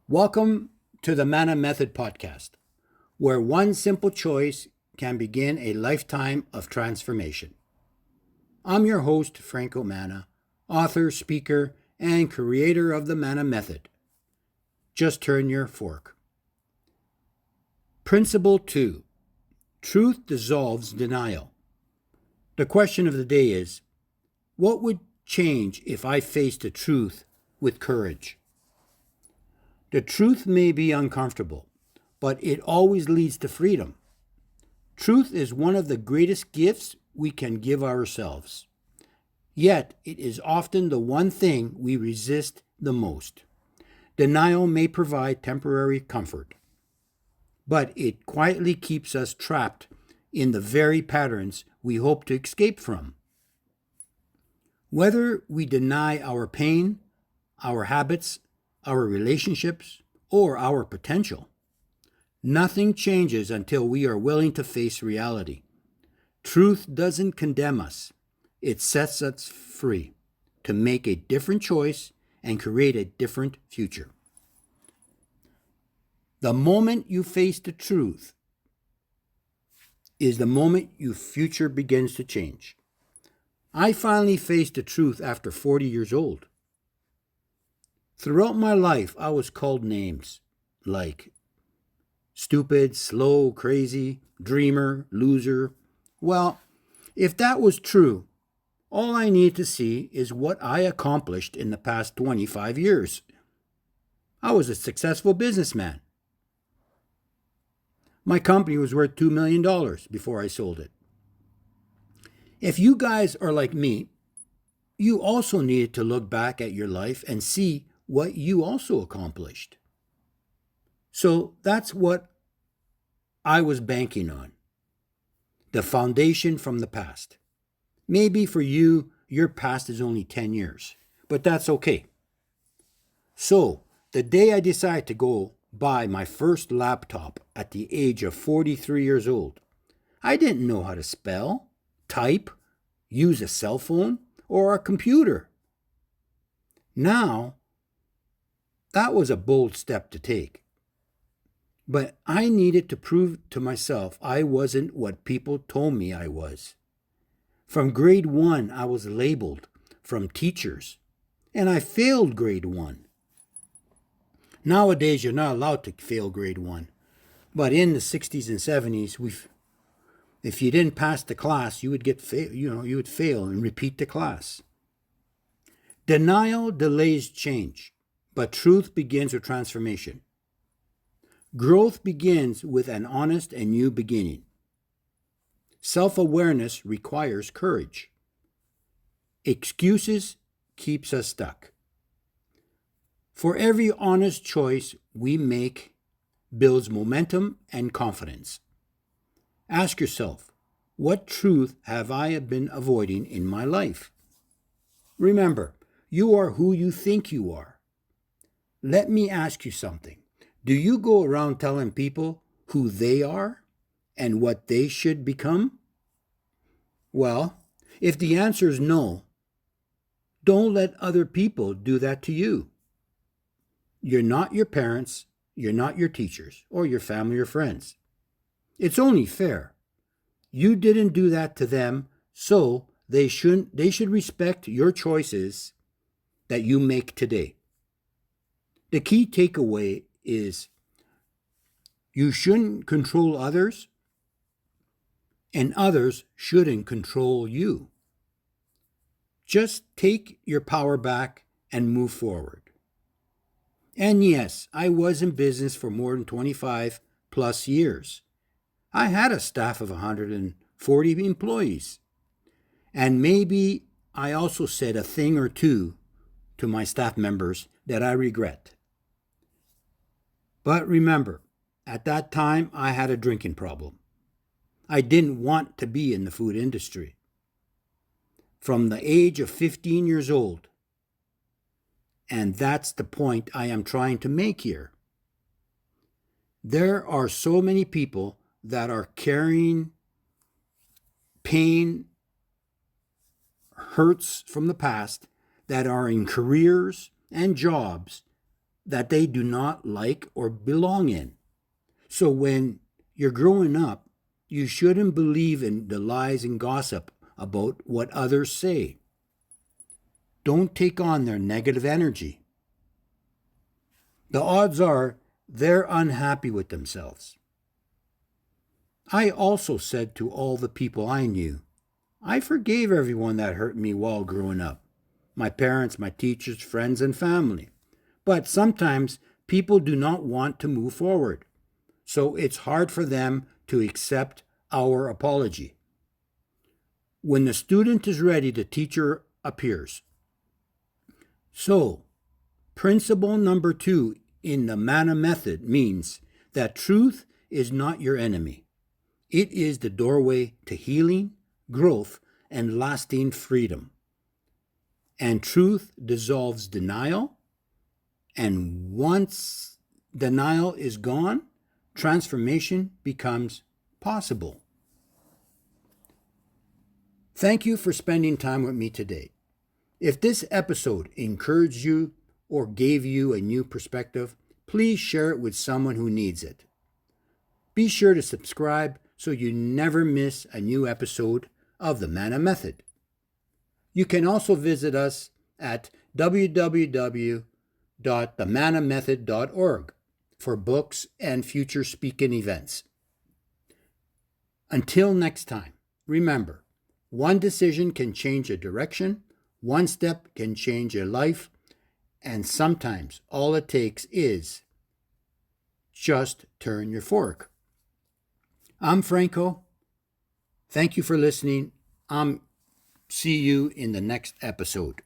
Welcome to the MANNA Method podcast, where one simple choice can begin a lifetime of transformation. I'm your host, Franco Manna, author, speaker, and creator of the MANNA Method. Just turn your fork. Principle 2. Truth dissolves denial. The question of the day is, what would change if I faced the truth with courage? The truth may be uncomfortable, but it always leads to freedom. Truth is one of the greatest gifts we can give ourselves. Yet, it is often the one thing we resist the most. Denial may provide temporary comfort, but it quietly keeps us trapped in the very patterns we hope to escape from. Whether we deny our pain, our habits, our relationships, or our potential, nothing changes until we are willing to face reality. Truth doesn't condemn us. It sets us free to make a different choice and create a different future. The moment you face the truth is the moment your future begins to change. I finally faced the truth after 40 years old. Throughout my life, I was called names like stupid, slow, crazy, dreamer, loser. Well, if that was true, all I need to see is what I accomplished in the past 25 years. I was a successful businessman. My company was worth $2 million before I sold it. If you guys are like me, you also needed to look back at your life and see what you also accomplished. So that's what I was banking on. The foundation from the past. Maybe for you, your past is only 10 years, but that's okay. So the day I decided to go buy my first laptop at the age of 43 years old, I didn't know how to spell, type, use a cell phone, or a computer. Now, that was a bold step to take. But I needed to prove to myself I wasn't what people told me I was. From grade 1, I was labeled from teachers, and I failed grade 1. Nowadays, you're not allowed to fail grade 1. But in the 60s and 70s, if you didn't pass the class, you would fail and repeat the class. Denial delays change, but truth begins with transformation. Growth begins with an honest and new beginning. Self-awareness requires courage. Excuses keeps us stuck. For every honest choice we make builds momentum and confidence. Ask yourself, what truth have I been avoiding in my life? Remember, you are who you think you are. Let me ask you something. Do you go around telling people who they are and what they should become? Well, if the answer is no, don't let other people do that to you. You're not your parents, you're not your teachers, or your family or friends. It's only fair. You didn't do that to them, so they should respect your choices that you make today. The key takeaway is you shouldn't control others, and others shouldn't control you. Just take your power back and move forward. And yes, I was in business for more than 25 plus years. I had a staff of 140 employees. And maybe I also said a thing or two to my staff members that I regret. But remember, at that time, I had a drinking problem. I didn't want to be in the food industry. From the age of 15 years old, and that's the point I am trying to make here. There are so many people that are carrying pain, hurts from the past, that are in careers and jobs that they do not like or belong in. So when you're growing up, you shouldn't believe in the lies and gossip about what others say. Don't take on their negative energy. The odds are they're unhappy with themselves. I also said to all the people I knew, I forgave everyone that hurt me while growing up. My parents, my teachers, friends, and family. But sometimes people do not want to move forward. So it's hard for them to accept our apology. When the student is ready, the teacher appears. So, principle number 2 in the MANNA method means that truth is not your enemy. It is the doorway to healing, growth, and lasting freedom. And truth dissolves denial, and once denial is gone, transformation becomes possible. Thank you for spending time with me today. If this episode encouraged you or gave you a new perspective, please share it with someone who needs it. Be sure to subscribe so you never miss a new episode of the MANNA Method. You can also visit us at www.themannamethod.org for books and future speaking events. Until next time, remember, one decision can change a direction, one step can change a life, and sometimes all it takes is just turn your fork. I'm Franco. Thank you for listening. See you in the next episode.